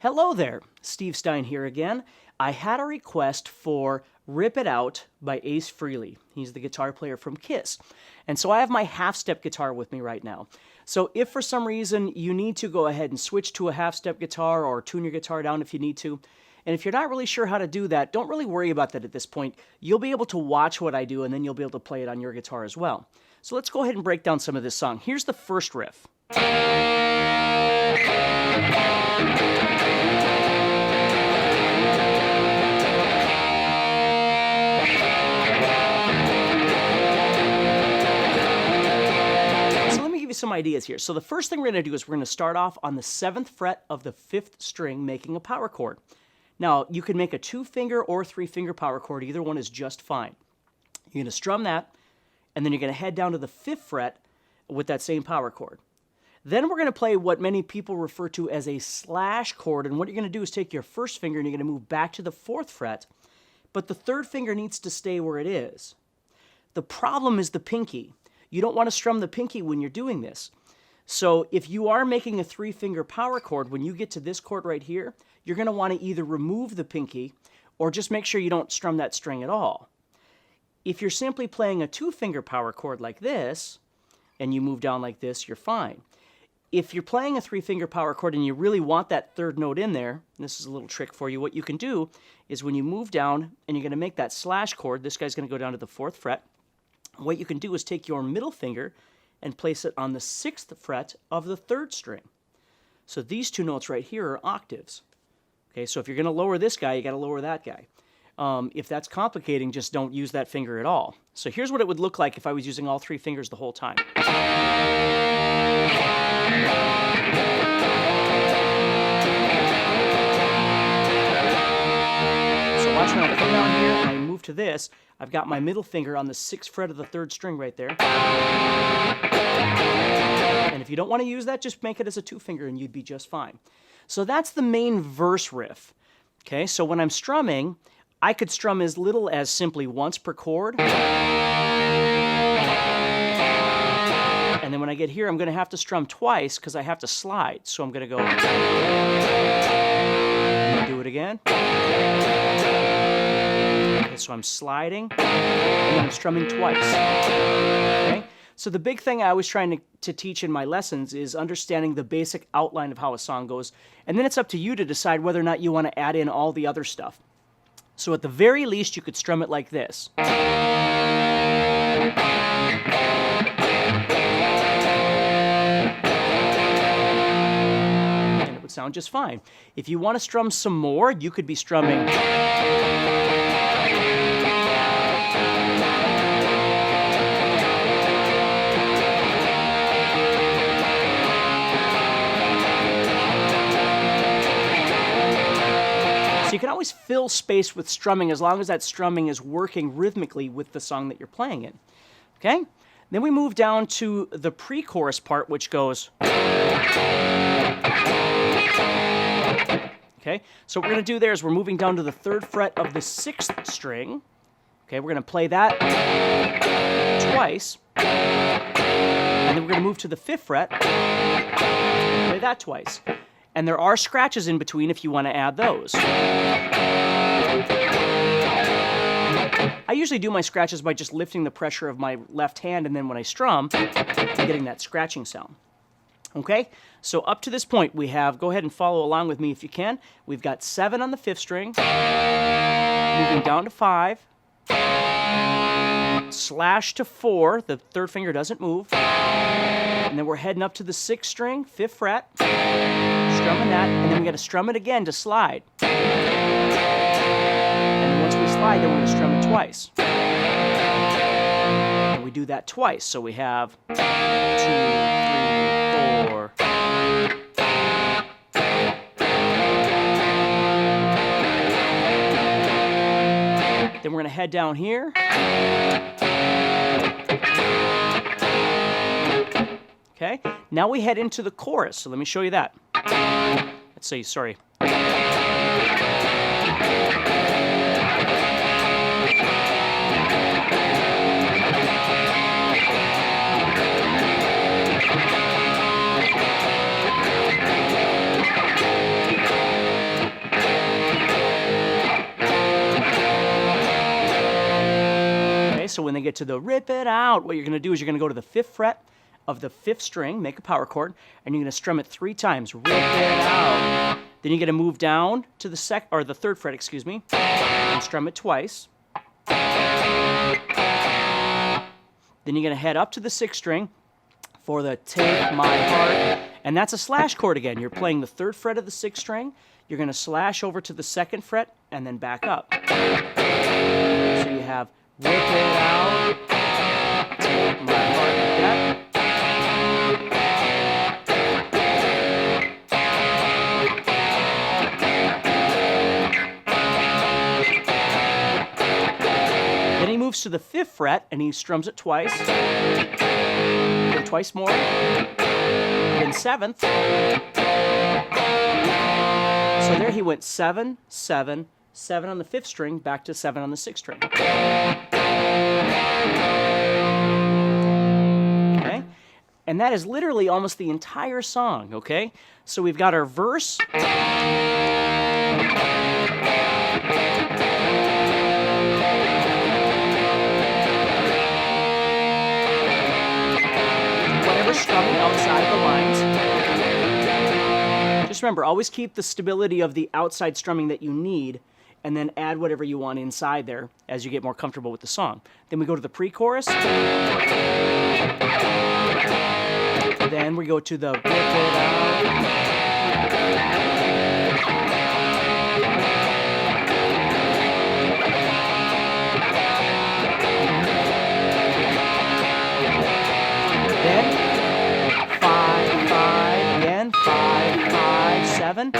Hello there, Steve Stine here again. I had a request for Rip It Out by Ace Frehley. He's the guitar player from Kiss. And so I have my half-step guitar with me right now. So if for some reason you need to go ahead and switch to a half-step guitar or tune your guitar down if you need to, and if you're not really sure how to do that, don't really worry about that at this point. You'll be able to watch what I do and then you'll be able to play it on your guitar as well. So let's go ahead and break down some of this song. Here's the first riff. Some ideas here. So the first thing we're going to do is we're going to start off on the 7th fret of the 5th string, making a power chord. Now, you can make a 2-finger or 3-finger power chord. Either one is just fine. You're going to strum that, and then you're going to head down to the 5th fret with that same power chord. Then we're going to play what many people refer to as a slash chord, and what you're going to do is take your first finger and you're going to move back to the 4th fret, but the 3rd finger needs to stay where it is. The problem is the pinky. You don't want to strum the pinky when you're doing this. So if you are making a 3-finger power chord, when you get to this chord right here, you're going to want to either remove the pinky or just make sure you don't strum that string at all. If you're simply playing a 2-finger power chord like this, and you move down like this, you're fine. If you're playing a 3-finger power chord and you really want that 3rd note in there, and this is a little trick for you, what you can do is when you move down and you're going to make that slash chord, this guy's going to go down to the 4th fret. What you can do is take your middle finger and place it on the 6th fret of the 3rd string. So these two notes right here are octaves. Okay, so if you're going to lower this guy, you got to lower that guy. If that's complicating, just don't use that finger at all. So here's what it would look like if I was using all 3 fingers the whole time. So watch when I come down here and I move to this, I've got my middle finger on the 6th fret of the 3rd string right there. And if you don't want to use that, just make it as a 2-finger and you'd be just fine. So that's the main verse riff. Okay, so when I'm strumming, I could strum as little as simply once per chord. And then when I get here, I'm going to have to strum twice because I have to slide. So I'm going to go and do it again. So I'm sliding, and then I'm strumming twice. Okay? So the big thing I was trying to teach in my lessons is understanding the basic outline of how a song goes, and then it's up to you to decide whether or not you want to add in all the other stuff. So at the very least, you could strum it like this. And it would sound just fine. If you want to strum some more, you could be strumming... So you can always fill space with strumming as long as that strumming is working rhythmically with the song that you're playing in. Okay? Then we move down to the pre-chorus part, which goes... Okay? So what we're going to do there is we're moving down to the 3rd fret of the 6th string. Okay, we're going to play that twice. And then we're going to move to the 5th fret, play that twice. And there are scratches in between if you want to add those. I usually do my scratches by just lifting the pressure of my left hand, and then when I strum, I'm getting that scratching sound. Okay? So up to this point, we have, go ahead and follow along with me if you can. We've got 7 on the 5th string, moving down to 5, slash to 4, the 3rd finger doesn't move, and then we're heading up to the 6th string, 5th fret, strumming that, and then we got to strum it again to slide. And once we slide, then we're going to strum it twice. And we do that twice, so we have 2, 3, 4. Then we're going to head down here. Okay, now we head into the chorus, so let me show you that. Let's see, sorry. get to the rip it out, what you're going to do is you're going to go to the 5th fret of the 5th string, make a power chord, and you're going to strum it 3 times. Rip it out. Then you're going to move down to the 3rd fret, excuse me, and strum it twice. Then you're going to head up to the 6th string for the Take My Heart, and that's a slash chord again. You're playing the 3rd fret of the 6th string. You're going to slash over to the 2nd fret and then back up. So you have rip it out, take my heart, like that. Then he moves to the 5th fret and he strums it twice, then twice more, then 7th. So there he went 7, 7, 7 on the 5th string, back to 7 on the 6th string. Okay? And that is literally almost the entire song, okay? So we've got our verse. Whatever strumming outside the lines. Just remember, always keep the stability of the outside strumming that you need, and then add whatever you want inside there as you get more comfortable with the song. Then we go to the pre-chorus. Then we go to the rip it out. Then 5, 5, again, 5, 5, 7.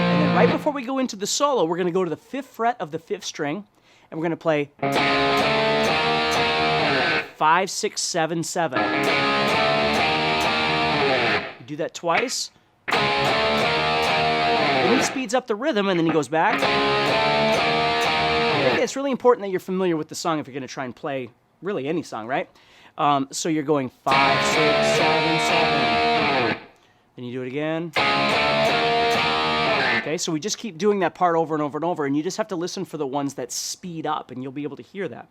And then right before we go into the solo, we're going to go to the 5th fret of the 5th string, and we're going to play 5, 6, 7, 7. You do that twice. Then he speeds up the rhythm, and then he goes back. It's really important that you're familiar with the song if you're going to try and play really any song, right? So you're going 5, 6, 7, 7. Then you do it again. Okay, so we just keep doing that part over and over and over, and you just have to listen for the ones that speed up, and you'll be able to hear that.